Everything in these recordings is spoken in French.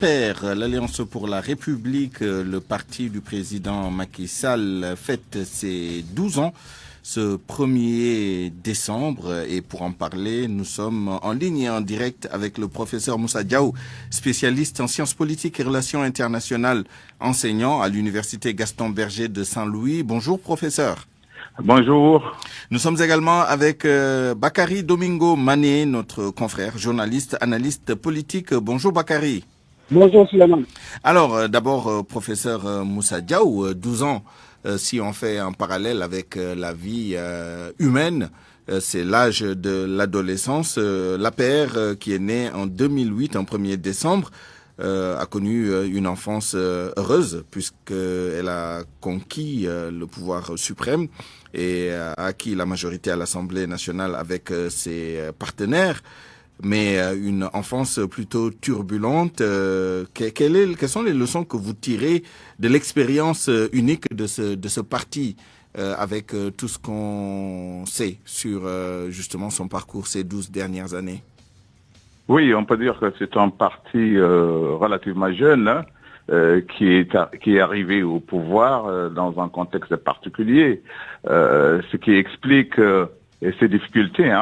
Père, l'Alliance pour la République, le parti du président Macky Sall, fête ses 12 ans ce 1er décembre. Et pour en parler, nous sommes en ligne et en direct avec le professeur Moussa Diaw, spécialiste en sciences politiques et relations internationales, enseignant à l'université Gaston Berger de Saint-Louis. Bonjour professeur. Bonjour. Nous sommes également avec Bakary Domingo Mané, notre confrère, journaliste, analyste politique. Bonjour Bakary. Bonjour Suleiman. Alors, d'abord, professeur Moussa Diaw, 12 ans, si on fait un parallèle avec la vie humaine, c'est l'âge de l'adolescence. L'APR, qui est né en 2008, en 1er décembre, a connu une enfance heureuse, puisqu'elle a conquis le pouvoir suprême et a acquis la majorité à l'Assemblée nationale avec ses partenaires. Mais une enfance plutôt turbulente. Quelles sont les leçons que vous tirez de l'expérience unique de ce parti avec tout ce qu'on sait sur justement son parcours ces 12 dernières années? Oui, on peut dire que c'est un parti relativement jeune qui est arrivé au pouvoir dans un contexte particulier, ce qui explique ces difficultés,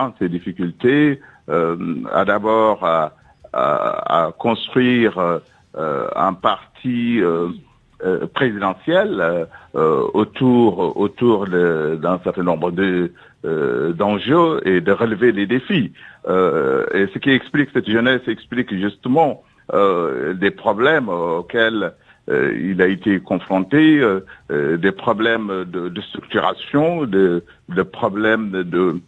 à d'abord à construire un parti présidentiel autour d'un certain nombre d'enjeux et de relever les défis. Et ce qui explique cette jeunesse explique justement des problèmes auxquels il a été confronté, des problèmes de structuration, de problèmes de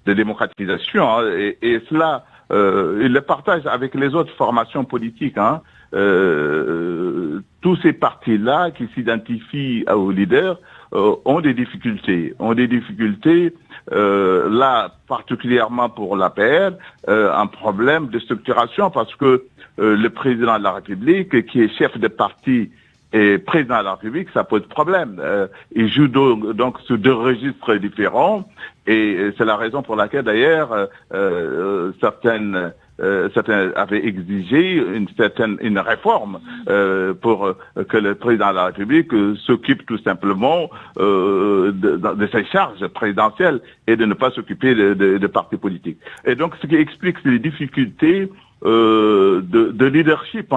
démocratisation, et cela il le partage avec les autres formations politiques. Tous ces partis-là qui s'identifient aux leaders ont des difficultés. Là, particulièrement pour l'APR, un problème de structuration parce que le président de la République, qui est chef de parti et président de la République, ça pose problème. Il joue donc sur deux registres différents, et c'est la raison pour laquelle d'ailleurs certains avaient exigé une réforme pour que le président de la République s'occupe tout simplement de ses charges présidentielles et de ne pas s'occuper de partis politiques. Et donc ce qui explique les difficultés de leadership,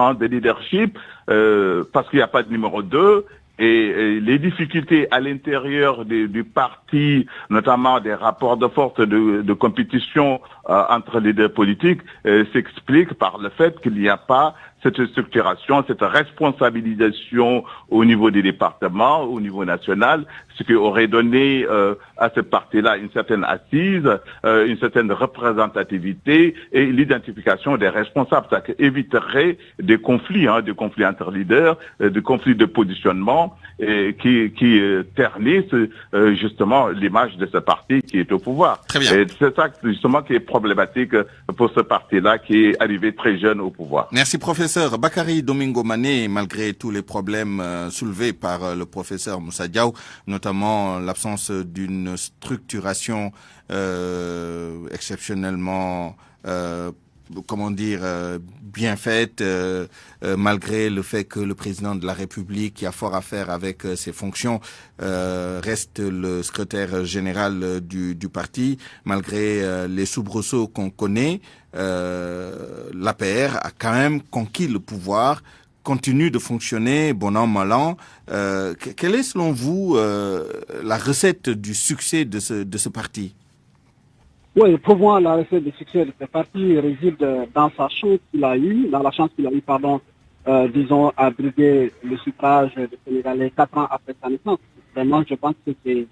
parce qu'il n'y a pas de numéro 2, et les difficultés à l'intérieur du parti, notamment des rapports de force de compétition entre les deux politiques, s'expliquent par le fait qu'il n'y a pas cette structuration, cette responsabilisation au niveau des départements, au niveau national, ce qui aurait donné à ce parti-là une certaine assise, une certaine représentativité et l'identification des responsables. Ça éviterait des conflits entre leaders, des conflits de positionnement qui ternissent justement l'image de ce parti qui est au pouvoir. Très bien. Et c'est ça justement qui est problématique pour ce parti-là qui est arrivé très jeune au pouvoir. Merci professeur. Bakary Domingo Mané, malgré tous les problèmes soulevés par le professeur Moussa Diaw, notamment l'absence d'une structuration exceptionnellement bien faite, malgré le fait que le président de la République, qui a fort à faire avec ses fonctions, reste le secrétaire général du parti, malgré les soubresauts qu'on connaît, l'APR a quand même conquis le pouvoir, continue de fonctionner bon an, mal an. Quelle est selon vous la recette du succès de ce parti? Oui, pour moi, la recette du succès de ce parti réside dans la chance qu'il a eue, disons, à briguer le suffrage des Sénégalais 4 ans après sa naissance. Vraiment, je pense que c'est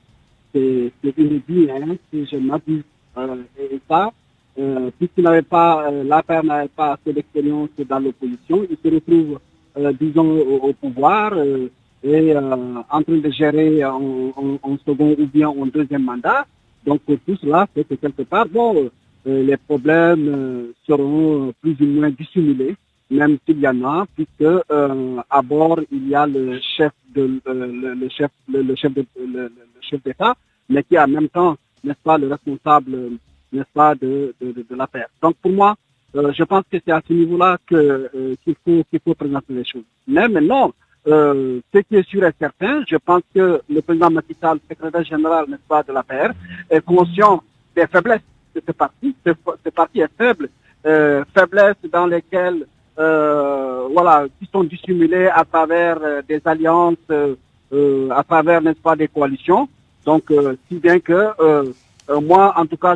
inédit, si je m'abuse. Et ça, puisqu'il n'avait pas, l'APR n'avait pas assez d'expérience dans l'opposition, il se retrouve, disons, au pouvoir et en train de gérer en second ou bien en deuxième mandat. Donc tout cela fait que quelque part, les problèmes seront plus ou moins dissimulés, même s'il y en a, puisque à bord il y a le chef d'État, mais qui en même temps, n'est-ce pas, le responsable, n'est-ce pas, de l'affaire. Donc pour moi, je pense que c'est à ce niveau-là qu'il faut présenter les choses. Mais maintenant, ce qui est sûr et certain, je pense que le président Macky Sall, secrétaire général, n'est-ce pas, de l'APR, est conscient des faiblesses de ce parti. Ce parti est faible, faiblesses dans lesquelles, voilà, qui sont dissimulées à travers des alliances, à travers, n'est-ce pas, des coalitions. Donc, si bien que moi, en tout cas,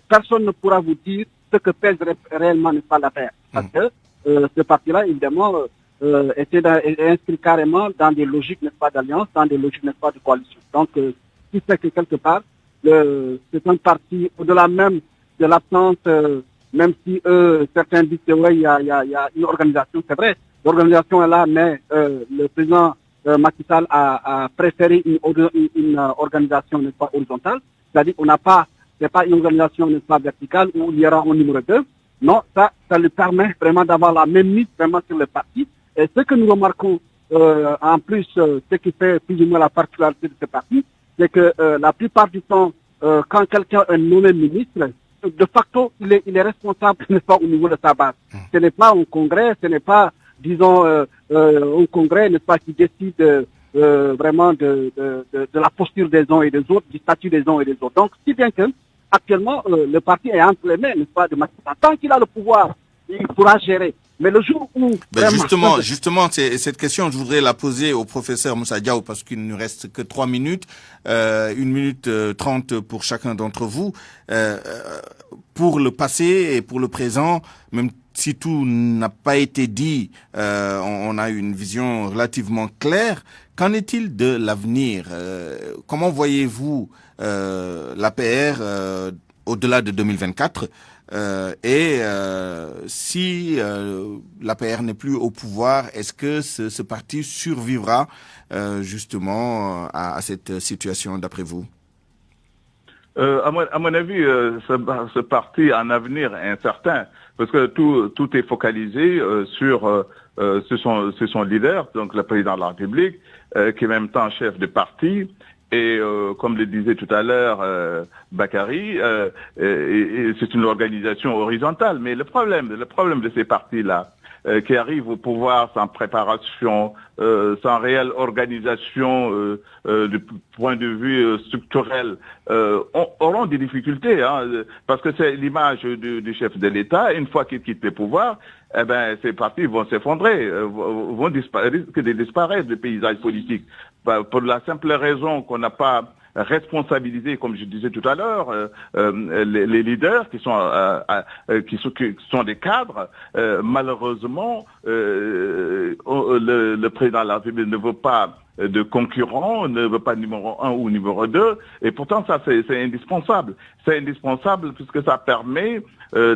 personne ne pourra vous dire ce que pèse réellement, n'est-ce pas, l'APR. Parce que ce parti-là, évidemment, est inscrit carrément dans des logiques, n'est-ce pas, d'alliance, dans des logiques, n'est-ce pas, de coalition. Donc, ce qui fait que quelque part, c'est un parti, au-delà même de l'absence, même si certains disent que ouais, il y a une organisation, c'est vrai, l'organisation est là, mais le président Macky Sall a préféré une organisation, n'est-ce pas, horizontale, c'est-à-dire qu'on n'a pas, c'est pas une organisation, n'est-ce pas, verticale où il y aura un numéro 2. Non, ça lui permet vraiment d'avoir la même mise vraiment sur le parti. Et ce que nous remarquons, en plus, ce qui fait plus ou moins la particularité de ce parti, c'est que la plupart du temps, quand quelqu'un est nommé ministre, de facto, il est responsable, n'est-ce pas, au niveau de sa base. Ce n'est pas un congrès, ce n'est pas, disons, un congrès, n'est-ce pas, qui décide vraiment de la posture des uns et des autres, du statut des uns et des autres. Donc, si bien que, actuellement, le parti est entre les mains, n'est-ce pas, de Macky Sall. Tant qu'il a le pouvoir, il pourra gérer. Mais le jour où... Justement, cette question, je voudrais la poser au professeur Moussa Diaw parce qu'il ne nous reste que 3 minutes, 1 minute 30 pour chacun d'entre vous. Pour le passé et pour le présent, même si tout n'a pas été dit, on a une vision relativement claire. Qu'en est-il de l'avenir? Comment voyez-vous l'APR au-delà de 2024 si l'APR n'est plus au pouvoir, est-ce que ce parti survivra justement à cette situation d'après vous? À mon avis, ce parti a un avenir incertain parce que tout est focalisé sur son leader, donc le président de la République, qui est en même temps chef de parti. Et comme le disait tout à l'heure Bakary, c'est une organisation horizontale. Mais le problème de ces partis-là, qui arrivent au pouvoir sans préparation, sans réelle organisation du point de vue structurel, auront des difficultés, hein, parce que c'est l'image du chef de l'État. Une fois qu'il quitte le pouvoir, eh ben ces partis vont s'effondrer, risquent de disparaître du paysage politique, pour la simple raison qu'on n'a pas responsabiliser, comme je disais tout à l'heure, les leaders qui sont des cadres. Malheureusement, le président de la République ne veut pas de concurrents, ne veut pas numéro 1 ou numéro 2, et pourtant ça c'est indispensable. C'est indispensable puisque ça permet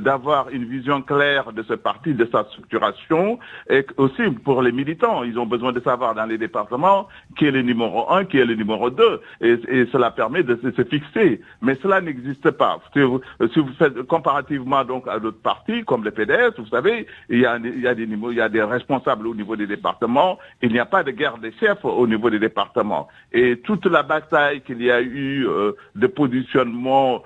d'avoir une vision claire de ce parti, de sa structuration, et aussi pour les militants, ils ont besoin de savoir dans les départements qui est le numéro 1, qui est le numéro 2, et cela permet de se fixer. Mais cela n'existe pas. Si vous faites comparativement donc à d'autres partis comme le PDS, vous savez, il y a des responsables au niveau des départements, il n'y a pas de guerre des chefs au niveau des départements. Et toute la bataille qu'il y a eu de positionnement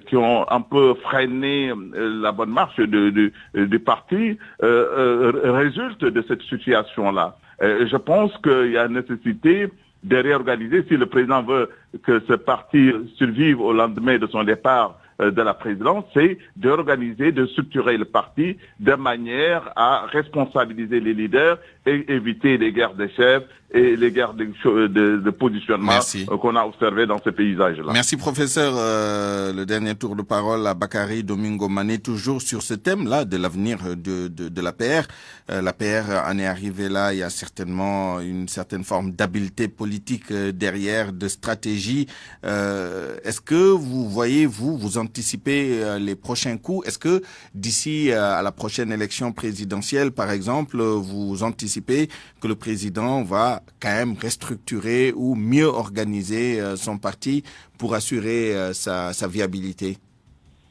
qui ont un peu freiné la bonne marche du parti résulte de cette situation-là. Je pense qu'il y a nécessité de réorganiser si le président veut que ce parti survive au lendemain de son départ de la présidence, c'est d'organiser, de structurer le parti de manière à responsabiliser les leaders et éviter les guerres des chefs et les guerres de positionnement qu'on a observé dans ce paysage-là. Merci professeur. Le dernier tour de parole à Bakary Domingo Mané, toujours sur ce thème-là de l'avenir de l'APR. L'APR en est arrivé là, il y a certainement une certaine forme d'habileté politique derrière, de stratégie. Est-ce que vous voyez, vous anticipez les prochains coups? Est-ce que d'ici à la prochaine élection présidentielle, par exemple, vous anticipez que le président va quand même restructurer ou mieux organiser son parti pour assurer sa viabilité?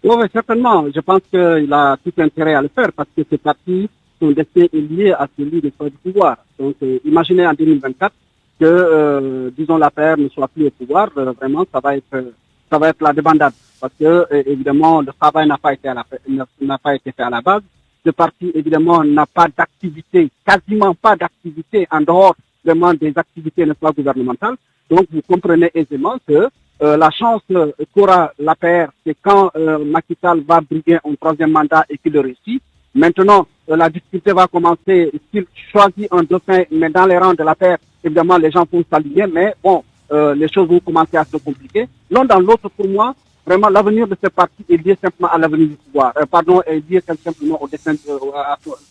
Oui, certainement. Je pense qu'il a tout intérêt à le faire parce que ces partis, son destin est lié à celui de son pouvoir. Donc, imaginez en 2024 que, disons, l'APR ne soit plus au pouvoir. Vraiment, ça va être ça va être la débandade. Parce que, évidemment, le travail n'a pas été fait à la base. Ce parti, évidemment, n'a pas d'activité, quasiment pas d'activité en dehors vraiment des activités, n'est-ce pas, gouvernementales. Donc, vous comprenez aisément que la chance qu'aura l'APR, c'est quand Macky Sall va briguer un troisième mandat et qu'il le réussit. Maintenant, la difficulté va commencer s'il choisit un dauphin, mais dans les rangs de l'APR, évidemment, les gens vont s'aligner, mais bon, les choses vont commencer à se compliquer. L'un dans l'autre, pour moi, vraiment, l'avenir de ce parti est lié simplement à l'avenir du pouvoir. Est lié simplement au destin,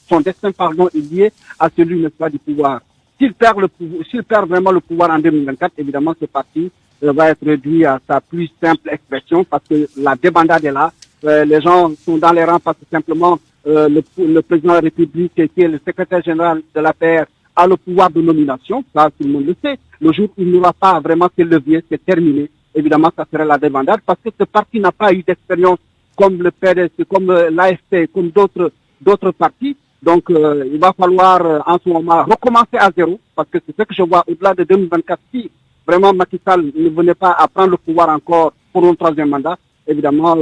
son destin, est lié à celui, n'est-ce pas, du pouvoir. S'il perd vraiment le pouvoir en 2024, évidemment, ce parti va être réduit à sa plus simple expression parce que la débandade est là. Les gens sont dans les rangs parce que simplement le président de la République, qui est le secrétaire général de l'APR, a le pouvoir de nomination. Ça, tout le monde le sait. Le jour où il n'aura pas vraiment ce levier, c'est terminé. Évidemment, ça serait la débandade parce que ce parti n'a pas eu d'expérience comme le PDS, comme l'AFP, comme d'autres partis. Donc, il va falloir en ce moment recommencer à zéro parce que c'est ce que je vois au-delà de 2024. Si vraiment Macky Sall ne venait pas à prendre le pouvoir encore pour un troisième mandat, évidemment,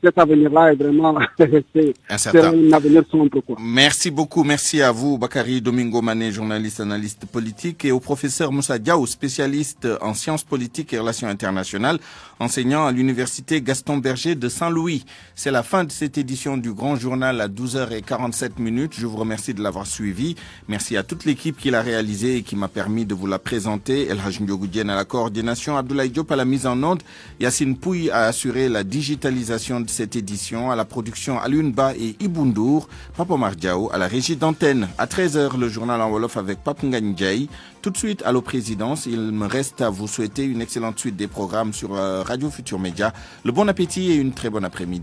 cet avenir-là est vraiment c'est un avenir sombre, quoi. Merci beaucoup. Merci à vous, Bakary Domingo Mané, journaliste, analyste politique, et au professeur Moussa Diaw, spécialiste en sciences politiques et relations internationales, enseignant à l'université Gaston Berger de Saint-Louis. C'est la fin de cette édition du Grand Journal à 12h47. Je vous remercie de l'avoir suivi. Merci à toute l'équipe qui l'a réalisé et qui m'a permis de vous la présenter. El Hadj Ndiogou Diène à la coordination, Abdoulaye Diop à la mise en onde, Yacine Pouy a assuré la digitalisation de cette édition, à la production Alioune Ba et Ibundour, Papa Mardiao à la régie d'antenne. À 13h, le journal en Wolof avec Pape Ngagne Ndiaye. Tout de suite, Allo Présidence, il me reste à vous souhaiter une excellente suite des programmes sur Radio Futur Média. Le bon appétit et une très bonne après-midi.